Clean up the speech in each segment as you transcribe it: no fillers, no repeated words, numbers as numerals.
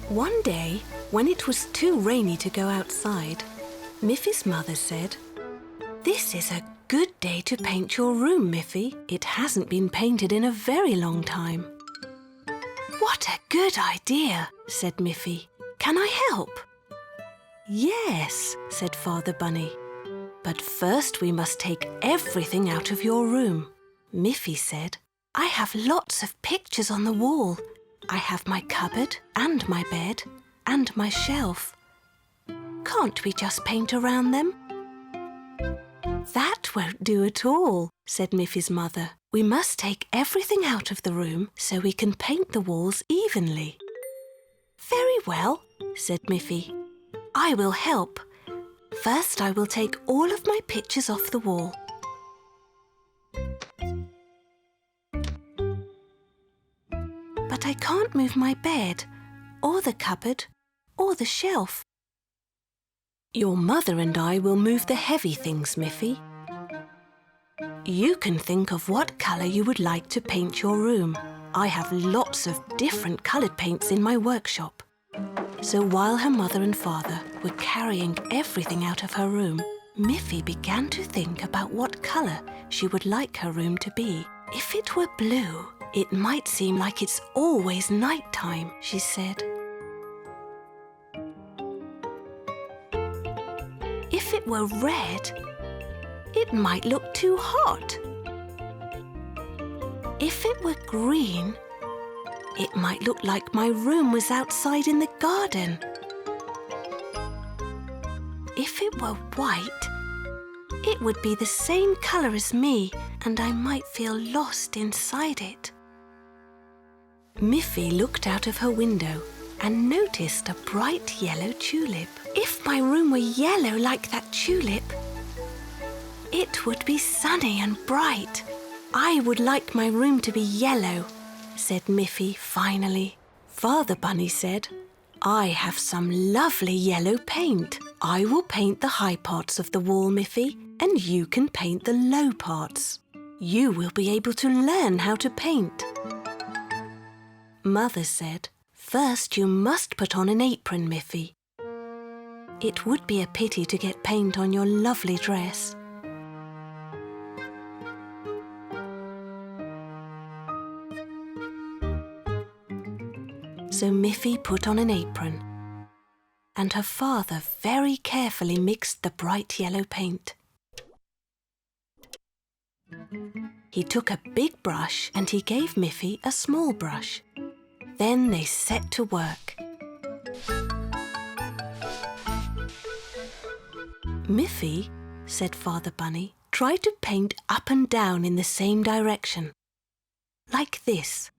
One day, when it was too rainy to go outside, Miffy's mother said, "This is a good day to paint your room, Miffy. It hasn't been painted in a very long time." "What a good idea," said Miffy. "Can I help?" "Yes," said Father Bunny. "But first we must take everything out of your room." Miffy said, "I have lots of pictures on the wall. I have my cupboard and my bed and my shelf. Can't we just paint around them?" "That won't do at all," said Miffy's mother. "We must take everything out of the room so we can paint the walls evenly." "Very well," said Miffy. "I will help. First, I will take all of my pictures off the wall." "But I can't move my bed, or the cupboard, or the shelf." "Your mother and I will move the heavy things, Miffy. You can think of what colour you would like to paint your room. I have lots of different coloured paints in my workshop." So while her mother and father were carrying everything out of her room, Miffy began to think about what colour she would like her room to be. "If it were blue, it might seem like it's always night time," she said. "If it were red, it might look too hot. If it were green, it might look like my room was outside in the garden. If it were white, it would be the same colour as me, and I might feel lost inside it." Miffy looked out of her window and noticed a bright yellow tulip. "If my room were yellow like that tulip, it would be sunny and bright. I would like my room to be yellow," said Miffy finally. Father Bunny said, "I have some lovely yellow paint. I will paint the high parts of the wall, Miffy, and you can paint the low parts. You will be able to learn how to paint." Mother said, "First you must put on an apron, Miffy. It would be a pity to get paint on your lovely dress." So Miffy put on an apron, and her father very carefully mixed the bright yellow paint. He took a big brush and he gave Miffy a small brush. Then they set to work. "Miffy," said Father Bunny, "try to paint up and down in the same direction. Like this."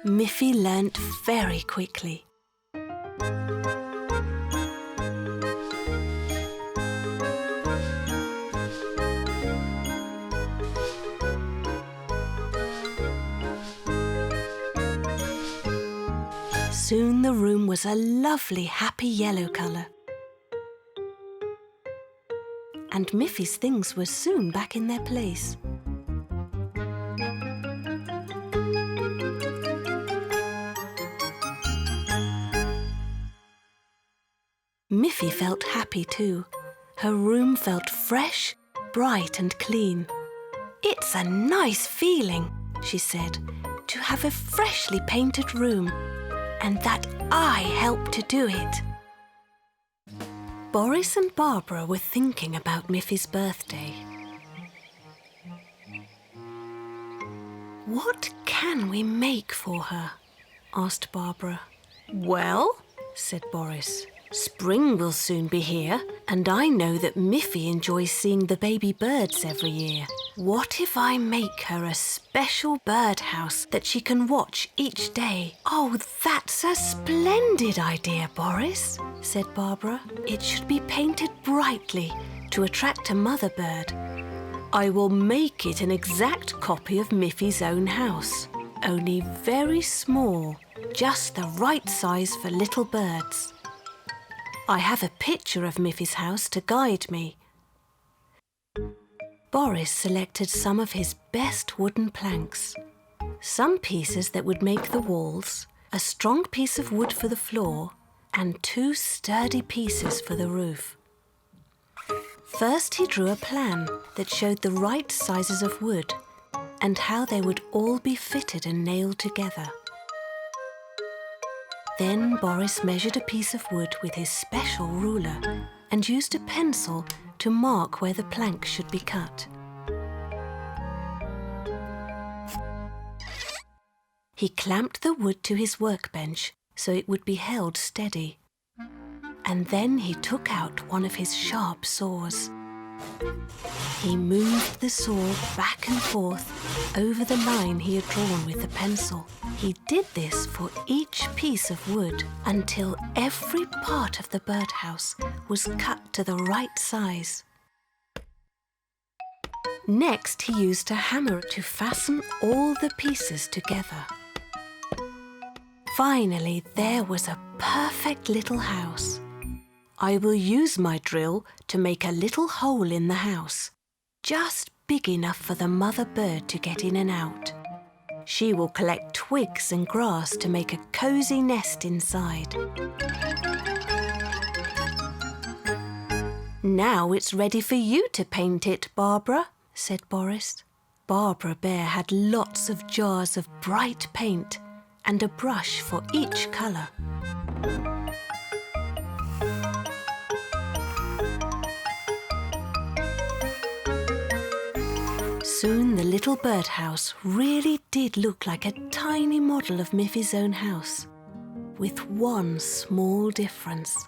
Miffy learnt very quickly. Soon the room was a lovely, happy yellow colour. And Miffy's things were soon back in their place. Miffy felt happy too. Her room felt fresh, bright and clean. "It's a nice feeling," she said, "to have a freshly painted room, and that I helped to do it." Boris and Barbara were thinking about Miffy's birthday. "What can we make for her?" asked Barbara. "Well," said Boris, "spring will soon be here, and I know that Miffy enjoys seeing the baby birds every year. What if I make her a special birdhouse that she can watch each day?" "Oh, that's a splendid idea, Boris," said Barbara. "It should be painted brightly to attract a mother bird. I will make it an exact copy of Miffy's own house, only very small, just the right size for little birds. I have a picture of Miffy's house to guide me." Boris selected some of his best wooden planks, some pieces that would make the walls, a strong piece of wood for the floor, and 2 sturdy pieces for the roof. First, he drew a plan that showed the right sizes of wood and how they would all be fitted and nailed together. Then Boris measured a piece of wood with his special ruler and used a pencil to mark where the plank should be cut. He clamped the wood to his workbench so it would be held steady. And then he took out one of his sharp saws. He moved the saw back and forth over the line he had drawn with the pencil. He did this for each piece of wood until every part of the birdhouse was cut to the right size. Next, he used a hammer to fasten all the pieces together. Finally, there was a perfect little house. I will use my drill to make a little hole in the house, just big enough for the mother bird to get in and out. She will collect twigs and grass to make a cozy nest inside. Now it's ready for you to paint it, Barbara, said Boris. Barbara Bear had lots of jars of bright paint and a brush for each colour. Soon the little birdhouse really did look like a tiny model of Miffy's own house, with one small difference.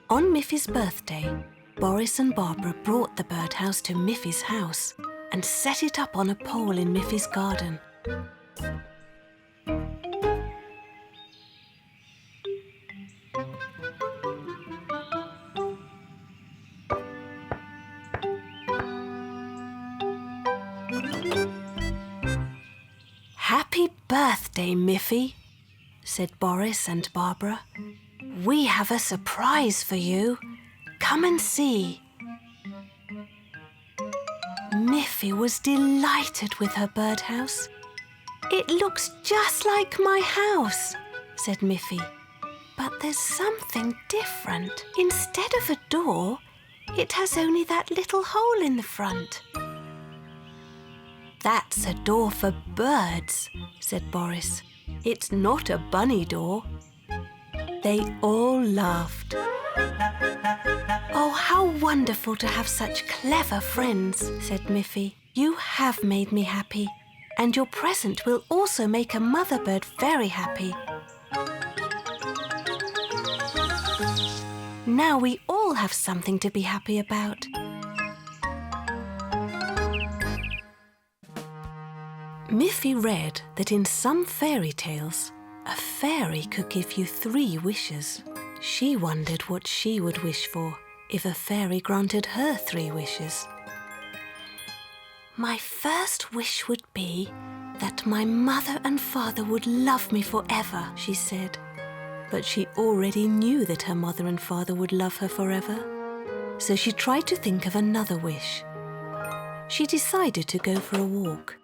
On Miffy's birthday, Boris and Barbara brought the birdhouse to Miffy's house and set it up on a pole in Miffy's garden. Happy birthday, Miffy, said Boris and Barbara. We have a surprise for you. Come and see. Miffy was delighted with her birdhouse. It looks just like my house, said Miffy. But there's something different. Instead of a door, it has only that little hole in the front. That's a door for birds, said Boris. It's not a bunny door. They all laughed. Oh, how wonderful to have such clever friends, said Miffy. You have made me happy, and your present will also make a mother bird very happy. Now we all have something to be happy about. Miffy read that in some fairy tales, a fairy could give you 3 wishes. She wondered what she would wish for if a fairy granted her 3 wishes. My first wish would be that my mother and father would love me forever, she said. But she already knew that her mother and father would love her forever. So she tried to think of another wish. She decided to go for a walk.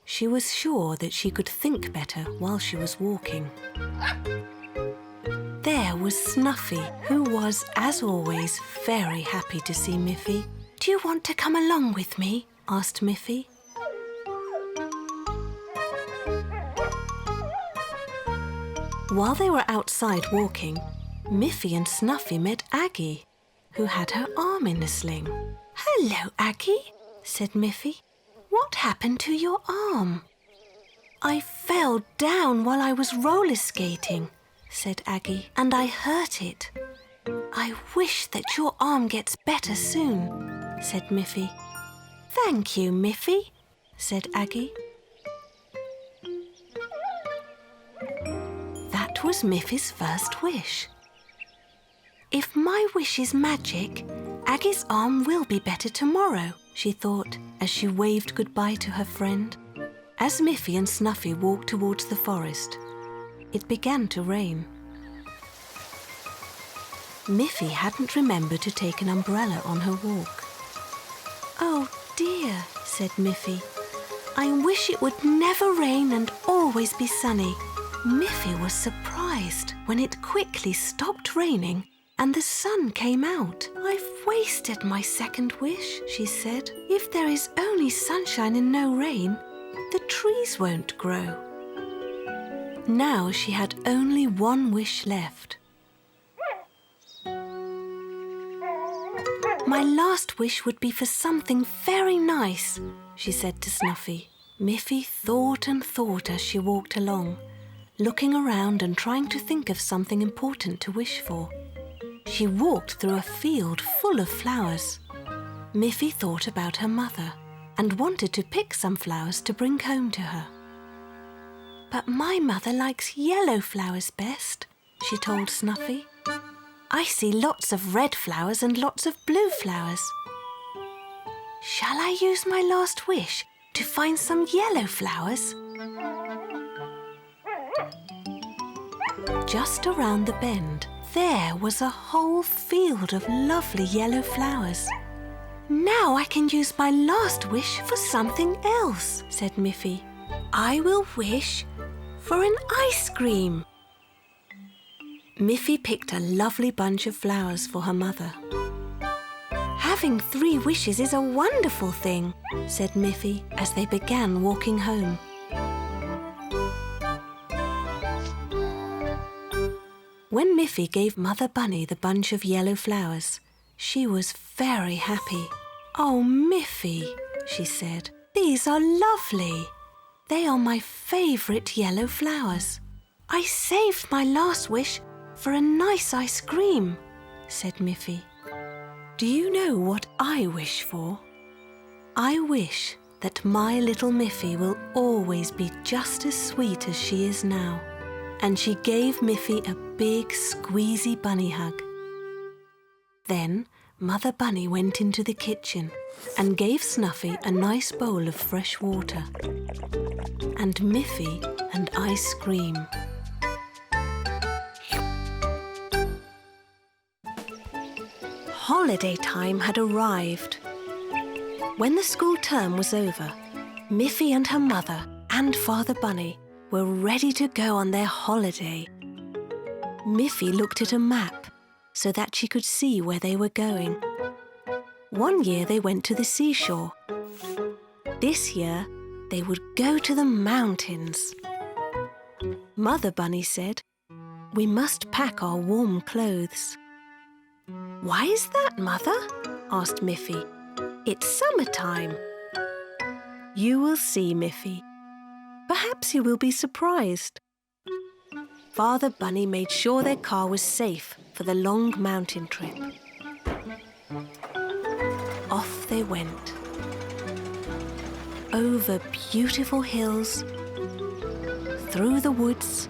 She was sure that she could think better while she was walking. There was Snuffy, who was, as always, very happy to see Miffy. Do you want to come along with me? Asked Miffy. While they were outside walking, Miffy and Snuffy met Aggie, who had her arm in a sling. Hello, Aggie, said Miffy. What happened to your arm? I fell down while I was roller skating, said Aggie, and I hurt it. I wish that your arm gets better soon, said Miffy. Thank you, Miffy, said Aggie. That was Miffy's first wish. If my wish is magic, Aggie's arm will be better tomorrow, she thought as she waved goodbye to her friend. As Miffy and Snuffy walked towards the forest, it began to rain. Miffy hadn't remembered to take an umbrella on her walk. "Oh dear," said Miffy. "I wish it would never rain and always be sunny." Miffy was surprised when it quickly stopped raining and the sun came out. "I've wasted my second wish," she said. "If there is only sunshine and no rain, the trees won't grow." Now she had only one wish left. "My last wish would be for something very nice," she said to Snuffy. Miffy thought and thought as she walked along, looking around and trying to think of something important to wish for. She walked through a field full of flowers. Miffy thought about her mother and wanted to pick some flowers to bring home to her. "But my mother likes yellow flowers best," she told Snuffy. "I see lots of red flowers and lots of blue flowers. Shall I use my last wish to find some yellow flowers?" Just around the bend, there was a whole field of lovely yellow flowers. "Now I can use my last wish for something else," said Miffy. "I will wish for an ice cream." Miffy picked a lovely bunch of flowers for her mother. "Having 3 wishes is a wonderful thing," said Miffy as they began walking home. When Miffy gave Mother Bunny the bunch of yellow flowers, she was very happy. "Oh, Miffy," she said, "these are lovely. They are my favourite yellow flowers." "I saved my last wish for a nice ice cream," said Miffy. "Do you know what I wish for? I wish that my little Miffy will always be just as sweet as she is now." And she gave Miffy a big squeezy bunny hug. Then Mother Bunny went into the kitchen and gave Snuffy a nice bowl of fresh water and Miffy an ice cream. Holiday time had arrived. When the school term was over, Miffy and her mother and Father Bunny were ready to go on their holiday. Miffy looked at a map so that she could see where they were going. One year they went to the seashore. This year they would go to the mountains. Mother Bunny said, "We must pack our warm clothes." "Why is that, Mother?" asked Miffy. "It's summertime." "You will see, Miffy. Perhaps you will be surprised." Father Bunny made sure their car was safe for the long mountain trip. Off they went. Over beautiful hills, through the woods,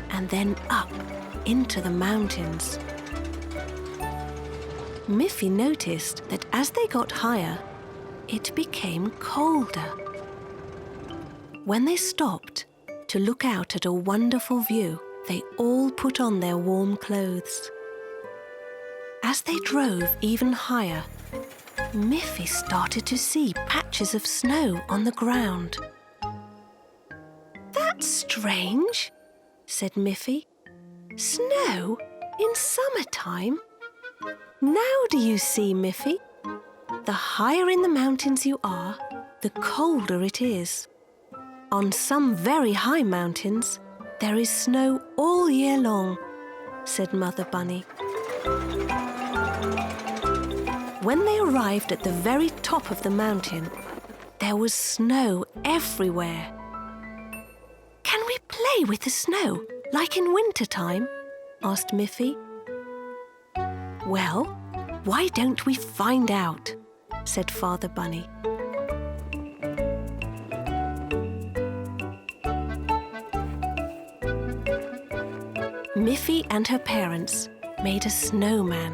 and then up into the mountains. Miffy noticed that as they got higher, it became colder. When they stopped to look out at a wonderful view, they all put on their warm clothes. As they drove even higher, Miffy started to see patches of snow on the ground. "That's strange," said Miffy. "Snow in summertime? Now do you see, Miffy? The higher in the mountains you are, the colder it is. On some very high mountains, there is snow all year long," said Mother Bunny. When they arrived at the very top of the mountain, there was snow everywhere. "Can we play with the snow, like in winter time?" asked Miffy. "Well, why don't we find out?" said Father Bunny. Miffy and her parents made a snowman.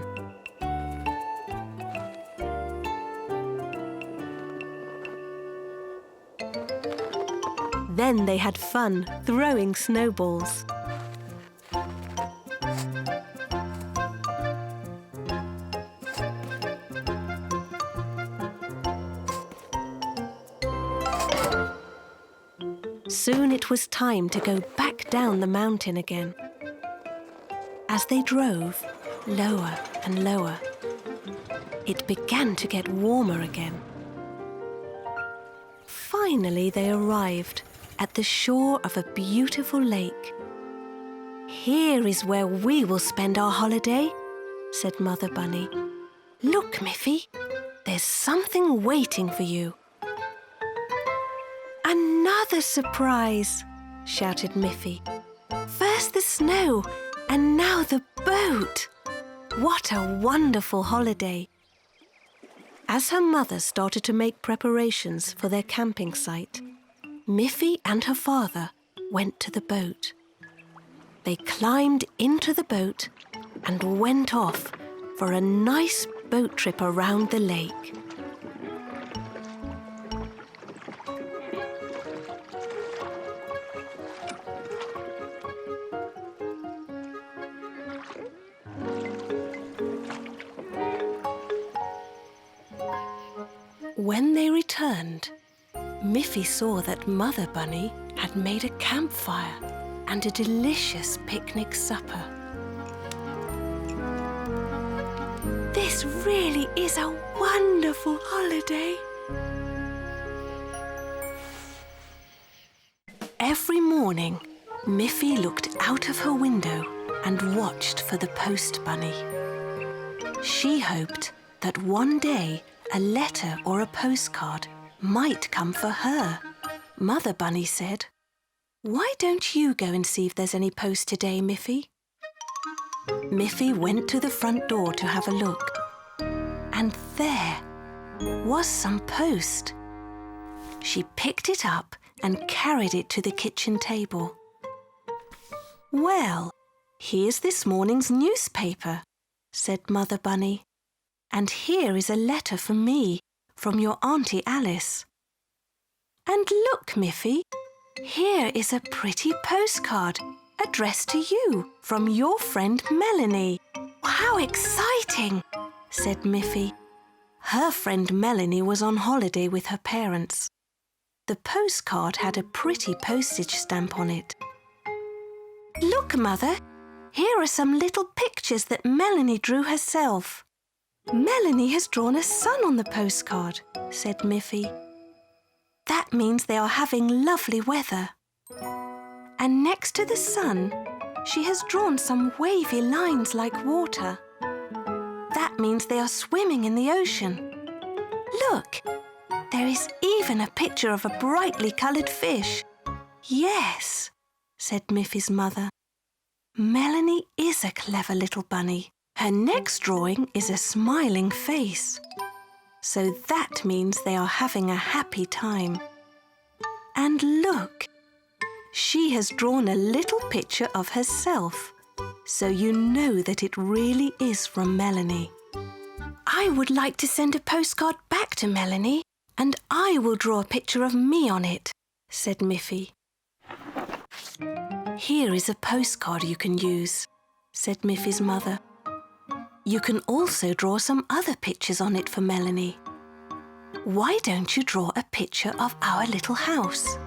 Then they had fun throwing snowballs. Soon it was time to go back down the mountain again. As they drove, lower and lower, it began to get warmer again. Finally, they arrived at the shore of a beautiful lake. "Here is where we will spend our holiday," said Mother Bunny. "Look, Miffy, there's something waiting for you." "Another surprise!" shouted Miffy. "First the snow, and now the boat! What a wonderful holiday!" As her mother started to make preparations for their camping site, Miffy and her father went to the boat. They climbed into the boat and went off for a nice boat trip around the lake. When they returned, Miffy saw that Mother Bunny had made a campfire and a delicious picnic supper. "This really is a wonderful holiday." Every morning, Miffy looked out of her window and watched for the post bunny. She hoped that one day a letter or a postcard might come for her. Mother Bunny said, "Why don't you go and see if there's any post today, Miffy?" Miffy went to the front door to have a look, and there was some post. She picked it up and carried it to the kitchen table. "Well, here's this morning's newspaper," said Mother Bunny. "And here is a letter for me from your Auntie Alice. And look, Miffy, here is a pretty postcard addressed to you from your friend Melanie." "How exciting!" said Miffy. Her friend Melanie was on holiday with her parents. The postcard had a pretty postage stamp on it. "Look, Mother, here are some little pictures that Melanie drew herself." "Melanie has drawn a sun on the postcard," said Miffy. "That means they are having lovely weather. And next to the sun, she has drawn some wavy lines like water. That means they are swimming in the ocean. Look, there is even a picture of a brightly coloured fish." "Yes," said Miffy's mother. "Melanie is a clever little bunny. Her next drawing is a smiling face. So that means they are having a happy time. And look, she has drawn a little picture of herself, so you know that it really is from Melanie." "I would like to send a postcard back to Melanie, and I will draw a picture of me on it," said Miffy. "Here is a postcard you can use," said Miffy's mother. "You can also draw some other pictures on it for Melanie. Why don't you draw a picture of our little house?"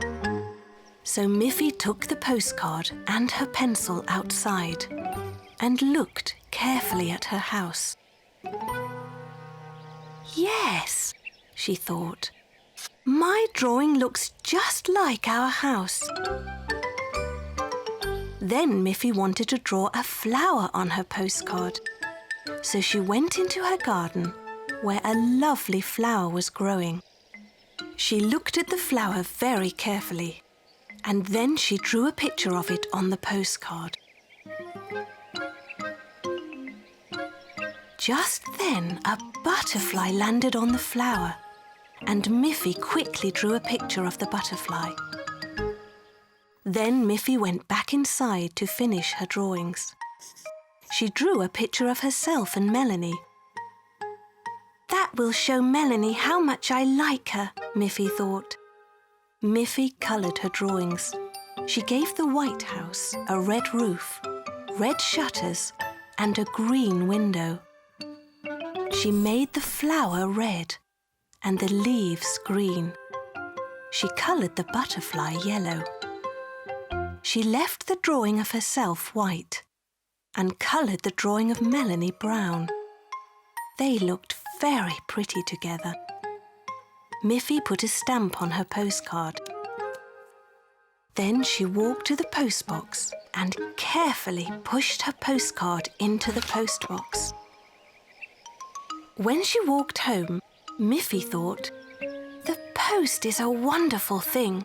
So Miffy took the postcard and her pencil outside and looked carefully at her house. "Yes," she thought, "my drawing looks just like our house." Then Miffy wanted to draw a flower on her postcard. So she went into her garden, where a lovely flower was growing. She looked at the flower very carefully, and then she drew a picture of it on the postcard. Just then, a butterfly landed on the flower, and Miffy quickly drew a picture of the butterfly. Then Miffy went back inside to finish her drawings. She drew a picture of herself and Melanie. "That will show Melanie how much I like her," Miffy thought. Miffy coloured her drawings. She gave the White House a red roof, red shutters, and a green window. She made the flower red and the leaves green. She coloured the butterfly yellow. She left the drawing of herself white and coloured the drawing of Melanie brown. They looked very pretty together. Miffy put a stamp on her postcard. Then she walked to the postbox and carefully pushed her postcard into the postbox. When she walked home, Miffy thought, "The post is a wonderful thing.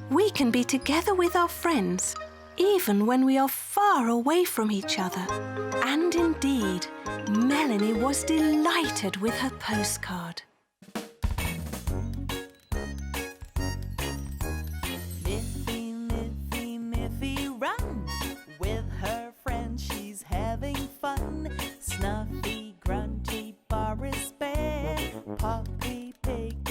We can be together with our friends, even when we are far away from each other." And indeed, Melanie was delighted with her postcard. Miffy, Miffy, Miffy, run! With her friends she's having fun. Snuffy, grunty, Boris Bear, Poppy Pig,